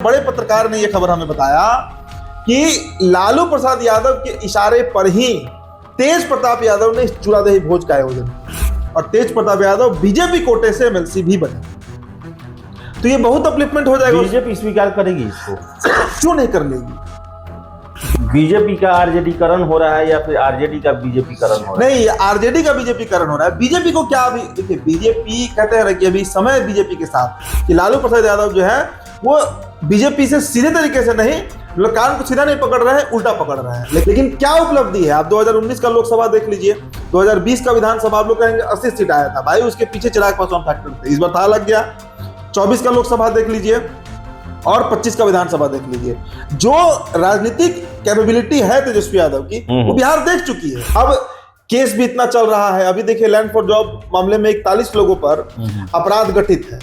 बड़े पत्रकार ने यह खबर हमें बताया कि लालू प्रसाद यादव के इशारे पर ही तेज प्रताप यादव ने चूड़ादही भोज का आयोजन किया और तेज प्रताप यादव बीजेपी कोटे से एमएलसी भी बने। तो ये बहुत अपलिफ्टमेंट हो जाएगा। बीजेपी स्वीकार करेगी इसको? क्यों नहीं कर लेगी? बीजेपी का आरजेडीकरण हो रहा है या फिर आरजेडी का बीजेपीकरण हो रहा है? नहीं, आरजेडी का बीजेपीकरण हो रहा है। बीजेपी को क्या, अभी देखिए, बीजेपी कहते हैं कि अभी समय बीजेपी के साथ कि लालू प्रसाद यादव जो है वो बीजेपी से सीधे तरीके से नहीं, मतलब कान को सीधा नहीं पकड़ रहे हैं, उल्टा पकड़ रहे हैं। लेकिन क्या उपलब्धि है? आप 2019 का लोकसभा देख लीजिए, 2020 का विधानसभा आप लोग कहेंगे 80 सीट आया था, भाई उसके पीछे चिराग पासवान फैक्टर थे, इस बार था लग गया। 24 का लोकसभा देख लीजिए और 25 का विधानसभा देख लीजिए। जो राजनीतिक कैपेबिलिटी है तेजस्वी यादव की वो बिहार देख चुकी है। अब केस भी इतना चल रहा है। अभी देखिए, लैंड फॉर जॉब मामले में 41 लोगों पर अपराध गठित है,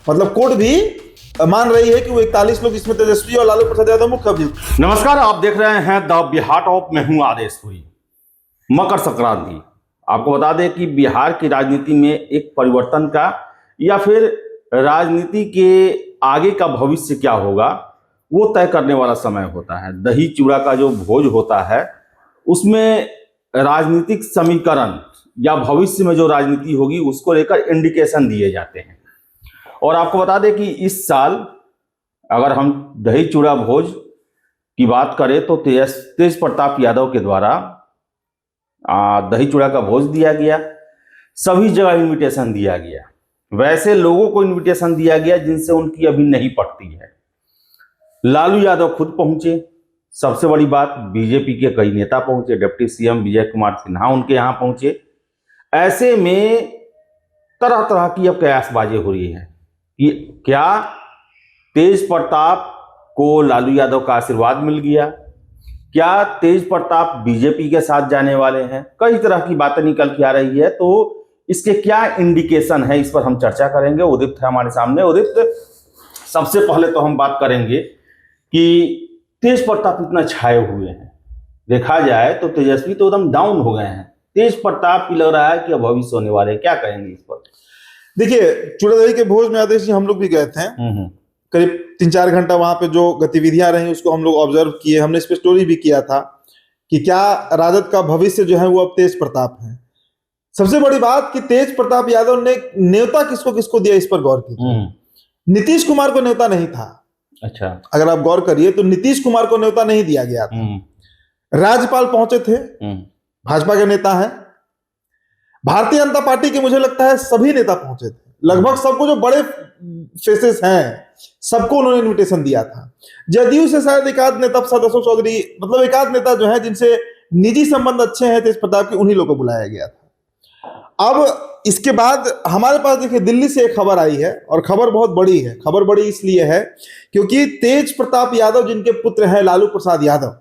मतलब कोर्ट भी मान रही है कि वो 41 लोग, इसमें तेजस्वी और लालू प्रसाद यादव मुख्य अभियुक्त। नमस्कार, आप देख रहे हैं द बिहार टॉप में हूं आदेशपुरी। मकर संक्रांति, आपको बता दें कि बिहार की राजनीति में एक परिवर्तन का या फिर राजनीति के आगे का भविष्य क्या होगा वो तय करने वाला समय होता है। दही चूड़ा का जो भोज होता है उसमें राजनीतिक समीकरण या भविष्य में जो राजनीति होगी उसको लेकर इंडिकेशन दिए जाते हैं। और आपको बता दें कि इस साल अगर हम दही चूड़ा भोज की बात करें तो तेज प्रताप यादव के द्वारा दही चूड़ा का भोज दिया गया, सभी जगह इनविटेशन दिया गया, वैसे लोगों को इनविटेशन दिया गया जिनसे उनकी अभी नहीं पटती है। लालू यादव खुद पहुंचे, सबसे बड़ी बात बीजेपी के कई नेता पहुंचे, डिप्टी सीएम विजय कुमार सिन्हा उनके यहां पहुंचे। ऐसे में तरह तरह की अब कयासबाजी हो रही है कि क्या तेज प्रताप को लालू यादव का आशीर्वाद मिल गया, क्या तेज प्रताप बीजेपी के साथ जाने वाले हैं, कई तरह की बातें निकल के आ रही है। तो इसके क्या इंडिकेशन है, इस पर हम चर्चा करेंगे। उदित है हमारे सामने। उदित, सबसे पहले तो हम बात करेंगे कि तेज प्रताप इतना छाए हुए हैं, देखा जाए तो तेजस्वी तो एकदम डाउन हो गए हैं, तेज प्रताप की लग रहा है कि अब भविष्य होने वाले, क्या कहेंगे इस पर? देखिए, चूड़ादही के भोज में आदेश जी हम लोग भी गए थे, करीब 3-4 घंटा वहां पे जो गतिविधियां रही उसको हम लोग ऑब्जर्व किए। हमने इस पे स्टोरी भी किया था कि क्या राजद का भविष्य जो है वो अब तेज प्रताप है। सबसे बड़ी बात कि तेज प्रताप यादव ने न्योता किसको किसको दिया, इस पर गौर कीजिए। नीतीश कुमार को न्योता नहीं था। अच्छा, अगर आप गौर करिए तो नीतीश कुमार को न्योता नहीं दिया गया था। राज्यपाल पहुंचे थे, भाजपा के नेता हैं। भारतीय जनता पार्टी के मुझे लगता है सभी नेता पहुंचे थे, लगभग सबको, जो बड़े फेसेस हैं सबको उन्होंने इनविटेशन दिया था। जदयू से शायद एक आध नेता, अशोक चौधरी, मतलब एक आध नेता जो है जिनसे निजी संबंध अच्छे हैं तेज प्रताप के, उन्हीं लोगों को बुलाया गया था। अब इसके बाद हमारे पास देखिए दिल्ली से एक खबर आई है और खबर बहुत बड़ी है। खबर बड़ी इसलिए है क्योंकि तेज प्रताप यादव जिनके पुत्र हैं लालू प्रसाद यादव,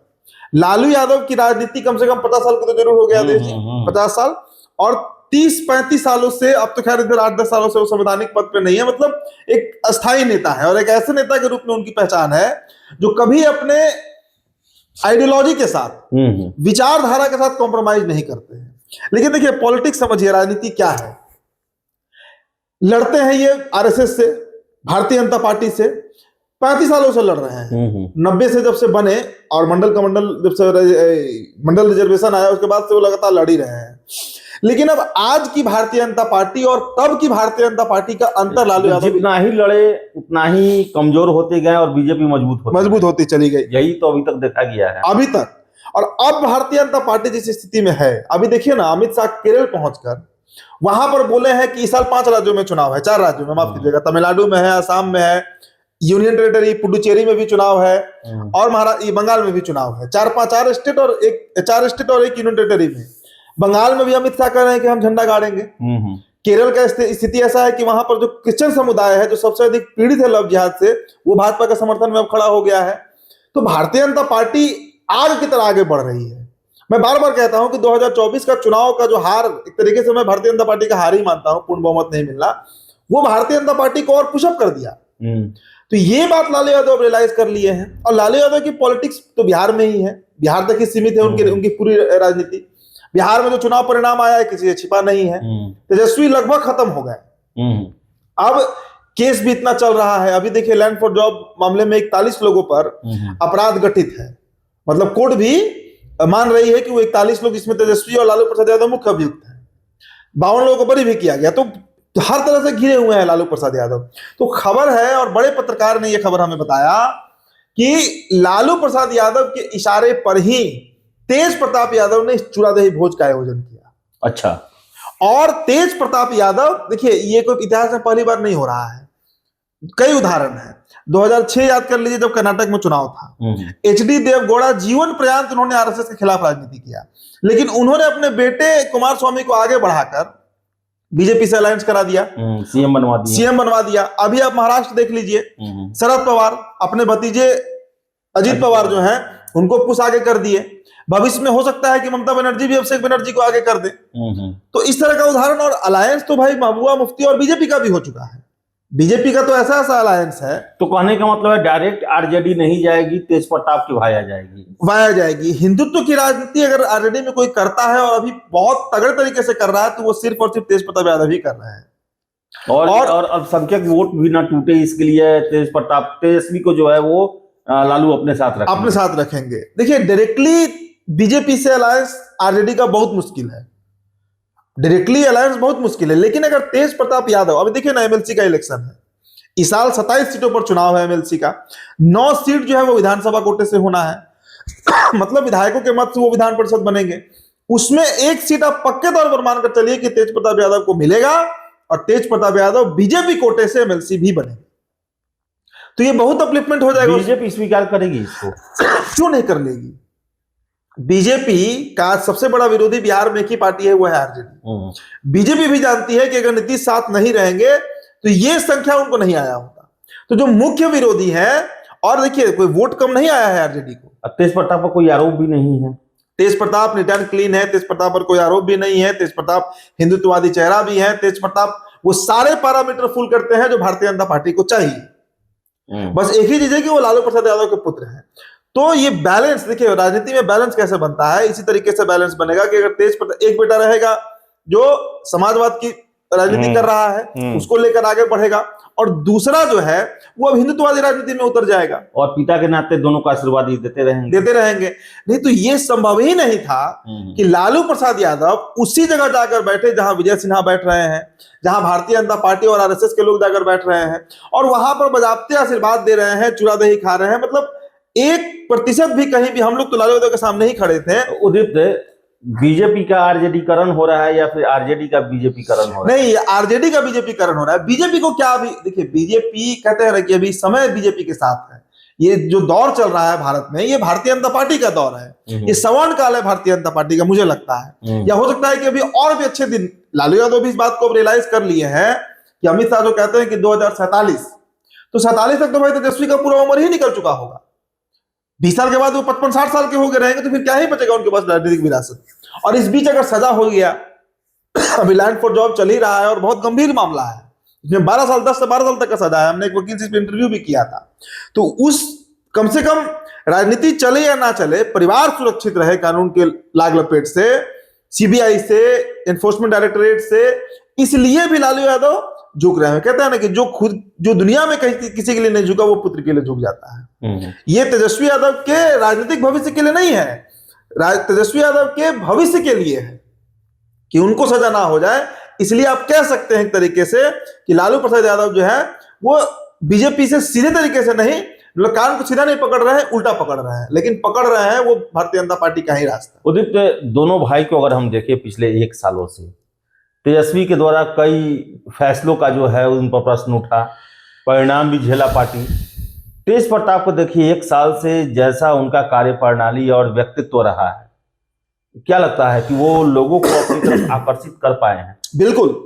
लालू यादव की राजनीति कम से कम 50 साल को तो जरूर हो गया देश, 50 साल, और 30-35 सालों से, अब तो खैर इधर 8-10 सालों से वो संवैधानिक पद पे नहीं है, मतलब एक अस्थायी नेता है और एक ऐसे नेता के रूप में उनकी पहचान है जो कभी अपने आइडियोलॉजी के साथ, विचारधारा के साथ कॉम्प्रोमाइज नहीं करते हैं। लेकिन देखिए, पॉलिटिक्स समझिए, राजनीति क्या है। लड़ते हैं ये आरएसएस से, भारतीय जनता पार्टी से 35 सालों से लड़ रहे हैं। 90 से जब से बने और जब से मंडल रिजर्वेशन आया उसके बाद से वो लगातार लड़ ही रहे हैं। लेकिन अब आज की भारतीय जनता पार्टी और तब की भारतीय जनता पार्टी का अंतर, लालू यादव जितना ही लड़े उतना ही कमजोर होते गए और बीजेपी मजबूत होती चली गई। यही तो अभी तक देखा गया है, अभी तक। और अब भारतीय जनता पार्टी जिस स्थिति में है, अभी देखिए ना, अमित शाह केरल पहुंचकर वहां पर बोले हैं कि इस साल 5 राज्यों में चुनाव है, 4 राज्यों में, माफ कीजिएगा, तमिलनाडु में है, असम में है, यूनियन टेरिटरी पुडुचेरी में भी चुनाव है और बंगाल में भी चुनाव है। 4 स्टेट और एक यूनियन टेरिटरी में। बंगाल में भी अमित शाह कह रहे हैं कि हम झंडा गाड़ेंगे। केरल का स्थिति ऐसा है कि वहां पर जो क्रिश्चियन समुदाय है, जो सबसे अधिक पीड़ित है लव जिहाद से, वो भाजपा के समर्थन में अब खड़ा हो गया है। तो भारतीय जनता पार्टी आग की तरह आगे बढ़ रही है। मैं बार बार कहता हूं कि 2024 का चुनाव का जो हार, एक तरीके से मैं भारतीय जनता पार्टी का हार ही मानता हूं, पूर्ण बहुमत नहीं मिलना, वो भारतीय जनता पार्टी को और पुशअप कर दिया। तो ये बात लालू यादव रियलाइज कर लिए हैं। और लालू यादव की पॉलिटिक्स तो बिहार में ही है, बिहार तक ही सीमित है उनकी पूरी राजनीति। बिहार में जो चुनाव परिणाम आया है किसी से छिपा नहीं है। तेजस्वी लगभग खत्म हो गए। अब केस भी इतना चल रहा है। अभी देखिए लैंड फॉर जॉब मामले में 41 लोगों पर अपराध गठित है, मतलब कोर्ट भी मान रही है कि वो 41 लोग, इसमें तेजस्वी और लालू प्रसाद यादव मुख्य अभियुक्त हैं। 52 लोगों को बरी भी किया गया। तो हर तरह से घिरे हुए हैं लालू प्रसाद यादव। तो खबर है, और बड़े पत्रकार ने यह खबर हमें बताया कि लालू प्रसाद यादव के इशारे पर ही तेज प्रताप यादव ने इस चूड़ादही भोज का आयोजन किया। अच्छा। और तेज प्रताप यादव, देखिए ये कोई इतिहास में पहली बार नहीं हो रहा है, कई उदाहरण है। 2006 याद कर लीजिए, जब कर्नाटक में चुनाव था, एचडी देवगौड़ा जीवन पर्यंत उन्होंने आरएसएस के खिलाफ राजनीति किया, लेकिन उन्होंने अपने बेटे कुमार स्वामी को आगे बढ़ाकर बीजेपी से अलायंस करा दिया, सीएम बनवा दिया। अभी आप महाराष्ट्र देख लीजिए, शरद पवार अपने भतीजे अजीत पवार जो हैं उनको पुश आगे कर दिए। भविष्य में हो सकता है कि ममता बनर्जी भी अभिषेक बनर्जी को आगे कर दे। तो इस तरह का उदाहरण, और अलायंस तो भाई महबूबा मुफ्ती और बीजेपी का भी हो चुका है। बीजेपी का तो ऐसा अलायंस है। तो कहने का मतलब है डायरेक्ट आरजेडी नहीं जाएगी, तेज प्रताप की वाया जाएगी। हिंदुत्व की राजनीति अगर आरजेडी में कोई करता है, और अभी बहुत तगड़े तरीके से कर रहा है, तो वो सिर्फ और सिर्फ तेज प्रताप यादव ही कर रहे हैं। और अल्पसंख्यक वोट भी ना टूटे, इसके लिए तेज प्रताप, तेजस्वी को जो है वो लालू अपने साथ रखेंगे। देखिए डायरेक्टली बीजेपी से अलायंस आरजेडी का बहुत मुश्किल है, डायरेक्टली अलायंस बहुत मुश्किल है। लेकिन अगर तेज प्रताप यादव, अभी देखिए ना एमएलसी का इलेक्शन है इस साल, 27 सीटों पर चुनाव है एमएलसी का, 9 सीट जो है वो विधानसभा कोटे से होना है मतलब विधायकों के मत से वो विधान परिषद बनेंगे। उसमें एक सीट आप पक्के तौर पर मानकर चलिए कि तेज प्रताप यादव को मिलेगा, और तेज प्रताप यादव बीजेपी कोटे से एमएलसी भी बनेंगे। तो ये बहुत अपलिफ्टमेंट हो जाएगा। बीजेपी स्वीकार करेगी इसको? क्यों नहीं कर लेगी? बीजेपी का सबसे बड़ा विरोधी बिहार में एक ही पार्टी है, वो है आरजेडी। बीजेपी भी जानती है कि अगर नीतीश साथ नहीं रहेंगे तो ये संख्या उनको नहीं आया होता। तो जो मुख्य विरोधी है, और देखिए कोई वोट कम नहीं आया है आरजेडी को। तेज प्रताप पर कोई आरोप भी नहीं है, तेज प्रताप नीट एंड क्लीन है, तेज प्रताप पर कोई आरोप भी नहीं है, तेज प्रताप हिंदुत्ववादी चेहरा भी है, तेज प्रताप वो सारे पैरामीटर फुल करते हैं जो भारतीय जनता पार्टी को चाहिए। बस एक ही चीज है कि वो लालू प्रसाद यादव के पुत्र हैं। तो ये बैलेंस, देखिए राजनीति में बैलेंस कैसे बनता है, इसी तरीके से बैलेंस बनेगा कि अगर तेज प्रताप, एक बेटा रहेगा जो समाजवाद की राजनीति कर रहा है, उसको लेकर आगे बढ़ेगा, और दूसरा जो है वो अब हिंदुत्ववादी राजनीति में उतर जाएगा, और पिता के नाते दोनों को आशीर्वाद देते रहेंगे। नहीं तो ये संभव ही नहीं था कि लालू प्रसाद यादव उसी जगह जाकर बैठे जहां विजय सिन्हा बैठ रहे हैं, जहां भारतीय जनता पार्टी और आरएसएस के लोग जाकर बैठ रहे हैं, और वहां पर बजाबते आशीर्वाद दे रहे हैं, चूड़ा दही खा रहे हैं। मतलब 1% भी कहीं भी, हम लोग तो लालू यादव के सामने ही खड़े थे। उदित, बीजेपी का आरजेडीकरण हो रहा है या फिर आरजेडी का बीजेपीकरण हो रहा है? नहीं, आरजेडी का बीजेपीकरण हो रहा है। बीजेपी को क्या, अभी देखिए बीजेपी कहते हैं कि अभी समय बीजेपी के साथ है। ये जो दौर चल रहा है भारत में, ये भारतीय जनता पार्टी का दौर है, ये स्वर्ण काल है भारतीय जनता पार्टी का, मुझे लगता है। या हो सकता है कि अभी और भी अच्छे दिन, लालू यादव भी इस बात को रियलाइज कर लिए हैं कि अमित शाह जो कहते हैं कि 2047, तो 47 तक तो भाई तेजस्वी का पूरा उम्र ही निकल चुका होगा। 20 साल के बाद वो 55-60 साल के हो गए रहेंगे, तो फिर क्या ही बचेगा उनके पास राजनीतिक विरासत। और इस बीच अगर सजा हो गया, अभी लैंड फॉर जॉब चल ही रहा है और बहुत गंभीर मामला है, इसमें 12 साल 10 से 12 साल तक का सजा है। हमने एक वकील से इस पर इंटरव्यू भी किया था। तो उस कम से कम राजनीति चले या ना चले, परिवार सुरक्षित रहे कानून के लाग लपेट से, सीबीआई से, एनफोर्समेंट डायरेक्टरेट से, इसलिए भी लालू यादव झुक रहे हैं। कहते हैं ना कि जो दुनिया में कहीं किसी के लिए नहीं झुका, वो पुत्र के लिए झुक जाता है। ये तेजस्वी यादव के राजनीतिक भविष्य के लिए नहीं है, तेजस्वी यादव के भविष्य के लिए है कि उनको सजा ना हो जाए। इसलिए आप कह सकते हैं एक तरीके से कि लालू प्रसाद यादव जो है वो बीजेपी से सीधे तरीके से नहीं, कान को सीधा नहीं पकड़ रहे हैं, उल्टा पकड़ रहे हैं, लेकिन पकड़ रहे हैं वो भारतीय जनता पार्टी का ही रास्ता। उदित, दोनों भाई को अगर हम देखें पिछले 1 सालों से, तेजस्वी के द्वारा कई फैसलों का जो है उन पर प्रश्न उठा, परिणाम भी झेला पार्टी। तेज प्रताप को देखिए 1 साल से जैसा उनका कार्यप्रणाली और व्यक्तित्व रहा है, क्या लगता है कि वो लोगों को अपनी तरफ आकर्षित कर पाए हैं? बिल्कुल,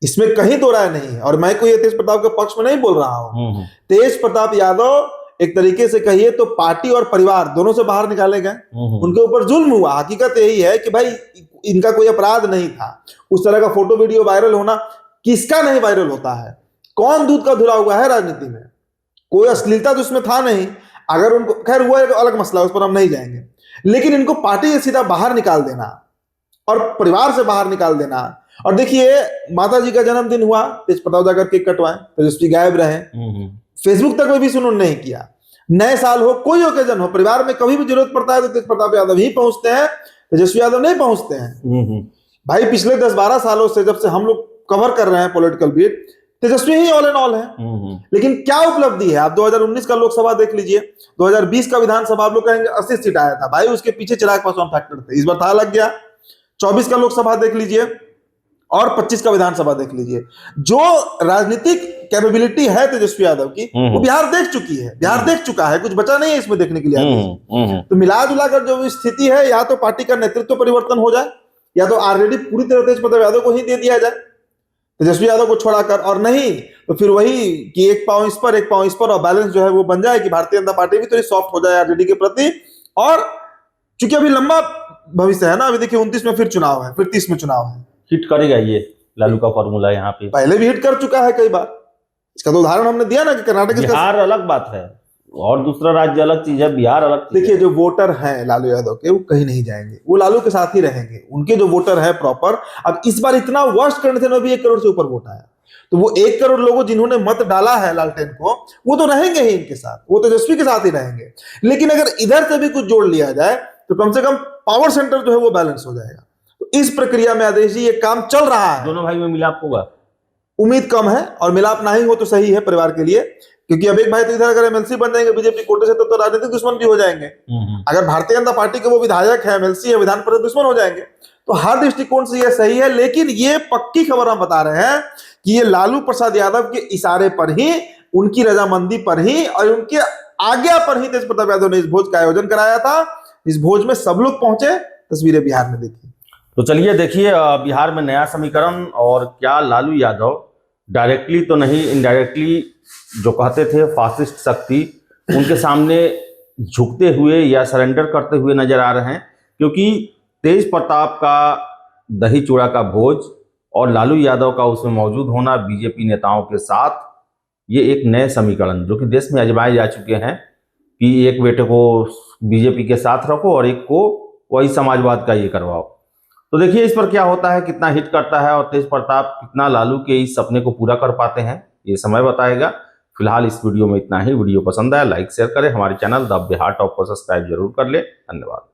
इसमें कहीं दो राय नहीं है। और मैं कोई तेज प्रताप के पक्ष में नहीं बोल रहा हूं। तेज प्रताप यादव एक तरीके से कहिए तो पार्टी और परिवार दोनों से बाहर निकाले गए, उनके ऊपर जुल्म हुआ। हकीकत यही है कि भाई इनका कोई अपराध नहीं था। उस तरह का फोटो वीडियो वायरल होना, किसका नहीं वायरल होता है? कौन दूध का धुला हुआ है राजनीति में? कोई अश्लीलता तो उसमें था नहीं। अगर उनको, खैर वो एक अलग मसला, उस पर हम नहीं जाएंगे, लेकिन इनको पार्टी से सीधा बाहर निकाल देना और परिवार से बाहर निकाल देना, और देखिए माता जी का जन्मदिन हुआ, तेज प्रताप जाकर केक कटवाएं, तेजस्वी गायब रहे, फेसबुक तक भी उन्होंने नहीं किया। नए साल हो, कोई ओकेजन हो, परिवार में कभी भी जरूरत पड़ता है तो तेज प्रताप यादव ही पहुंचते हैं, तेजस्वी यादव नहीं पहुंचते हैं। भाई पिछले 10-12 सालों से जब से हम लोग कवर कर रहे हैं पॉलिटिकल बीट, तेजस्वी ही ऑल एंड ऑल है। लेकिन क्या उपलब्धि है? आप 2019 का लोकसभा देख लीजिए, 2020 का विधानसभा आप लोग कहेंगे 80 सीट आया था, भाई उसके पीछे चिराग पासवान फैक्टर थे, इस बार था लग गया। 24 का लोकसभा देख लीजिए और 25 का विधानसभा देख लीजिए, जो राजनीतिक कैपेबिलिटी है तेजस्वी यादव की वो बिहार देख चुकी है, बिहार देख चुका है, कुछ बचा नहीं है इसमें देखने के लिए। तो मिला जुला कर जो स्थिति है, या तो पार्टी का नेतृत्व परिवर्तन हो जाए, या तो ऑलरेडी पूरी तरह तेज प्रताप यादव को ही दे दिया जाए तेजस्वी यादव को छोड़ाकर, और नहीं तो फिर वही कि एक पांव इस पर एक पांव इस पर, और बैलेंस जो है वो बन जाए कि भारतीय जनता पार्टी भी थोड़ी सॉफ्ट हो जाए आरजेडी के प्रति। और चूंकि अभी लंबा भविष्य है ना, अभी देखिए 29 में फिर चुनाव है, फिर 30 में चुनाव है, हिट करेगा ये लालू का फॉर्मूला यहाँ पे, पहले भी हिट कर चुका है कई बार। इसका तो उदाहरण हमने दिया ना कि कर्नाटक, बिहार अलग बात है और दूसरा राज्य अलग चीज है, बिहार अलग चीज। देखिए जो वोटर हैं लालू यादव के, वो कहीं नहीं जाएंगे, वो लालू के साथ ही रहेंगे, उनके जो वोटर है प्रॉपर। अब इस बार इतना वर्स्ट करने थे ना, भी 1 करोड़ से ऊपर वोट आया, तो वो 1 करोड़ लोगों जिन्होंने मत डाला है लालटेन को, वो तो रहेंगे ही इनके साथ, वो तेजस्वी के साथ ही रहेंगे। लेकिन अगर इधर से भी कुछ जोड़ लिया जाए तो कम से कम पावर सेंटर जो है वो बैलेंस हो जाएगा। तो इस प्रक्रिया में आदेश जी ये काम चल रहा है। दोनों भाई में मिलाप होगा, उम्मीद कम है, और मिलाप ना ही हो तो सही है परिवार के लिए, क्योंकि अब एक भाई तो इधर अगर एमएलसी बन जाएंगे बीजेपी कोटे से, तो राजनीतिक दुश्मन भी हो जाएंगे। अगर भारतीय जनता पार्टी के वो विधायक है, एमएलसी है, विधान परिषद दुश्मन हो जाएंगे। तो हर दृष्टिकोण से ये सही है, लेकिन ये पक्की खबर हम बता रहे हैं कि ये लालू प्रसाद यादव के इशारे पर ही, उनकी रजामंदी पर ही और उनके आज्ञा पर ही तेज प्रताप यादव ने इस भोज का आयोजन कराया था। इस भोज में सब लोग पहुंचे, तस्वीरें बिहार में देखी। तो चलिए देखिए बिहार में नया समीकरण, और क्या लालू यादव डायरेक्टली तो नहीं, इनडायरेक्टली जो कहते थे फासिस्ट शक्ति, उनके सामने झुकते हुए या सरेंडर करते हुए नजर आ रहे हैं। क्योंकि तेज प्रताप का दही चूड़ा का भोज और लालू यादव का उसमें मौजूद होना बीजेपी नेताओं के साथ, ये एक नए समीकरण जो कि देश में आजमाए जा चुके हैं कि एक बेटे को बीजेपी के साथ रखो और एक को वही समाजवाद का ये करवाओ। तो देखिए इस पर क्या होता है, कितना हिट करता है और तेज प्रताप कितना लालू के इस सपने को पूरा कर पाते हैं, ये समय बताएगा। फिलहाल इस वीडियो में इतना ही। वीडियो पसंद आया लाइक शेयर करें, हमारे चैनल द बिहार टॉप को सब्सक्राइब जरूर कर ले। धन्यवाद।